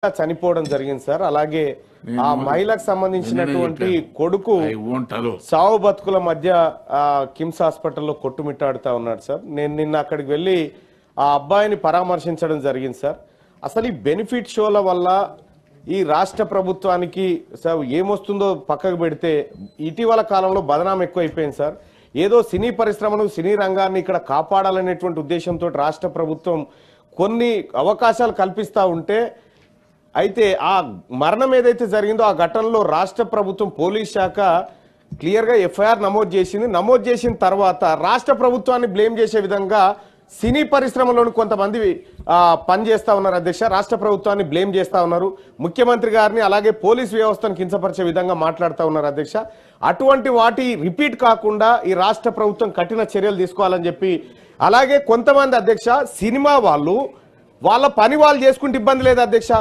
చనిపోవడం జరిగింది సార్. అలాగే ఆ మహిళకు సంబంధించినటువంటి కొడుకు సావు బతుకుల మధ్య కిమ్స్ హాస్పిటల్లో కొట్టుమిట్టాడుతా ఉన్నాడు సార్. నేను నిన్న అక్కడికి వెళ్ళి ఆ అబ్బాయిని పరామర్శించడం జరిగింది సార్. అసలు ఈ బెనిఫిట్ షోల వల్ల ఈ రాష్ట్ర ప్రభుత్వానికి సార్ ఏమొస్తుందో పక్కకు పెడితే ఇటీవల కాలంలో బదనాం ఎక్కువైపోయింది సార్. ఏదో సినీ పరిశ్రమను సినీ రంగాన్ని ఇక్కడ కాపాడాలనేటువంటి ఉద్దేశంతో రాష్ట్ర ప్రభుత్వం కొన్ని అవకాశాలు కల్పిస్తూ ఉంటే, అయితే ఆ మరణం ఏదైతే జరిగిందో ఆ ఘటనలో రాష్ట్ర ప్రభుత్వం పోలీస్ శాఖ క్లియర్గా ఎఫ్ఐఆర్ నమోదు చేసింది. నమోదు చేసిన తర్వాత రాష్ట్ర ప్రభుత్వాన్ని బ్లేమ్ చేసే విధంగా సినీ పరిశ్రమలోని కొంతమంది పనిచేస్తా ఉన్నారు అధ్యక్ష. రాష్ట్ర ప్రభుత్వాన్ని బ్లేమ్ చేస్తా ఉన్నారు, ముఖ్యమంత్రి గారిని అలాగే పోలీస్ వ్యవస్థను కించపరిచే విధంగా మాట్లాడుతూ ఉన్నారు అధ్యక్ష. అటువంటి వాటి రిపీట్ కాకుండా ఈ రాష్ట్ర ప్రభుత్వం కఠిన చర్యలు తీసుకోవాలని చెప్పి, అలాగే కొంతమంది అధ్యక్ష సినిమా వాళ్ళు వాళ్ళ పని వాళ్ళు చేసుకుంటే ఇబ్బంది లేదు అధ్యక్ష.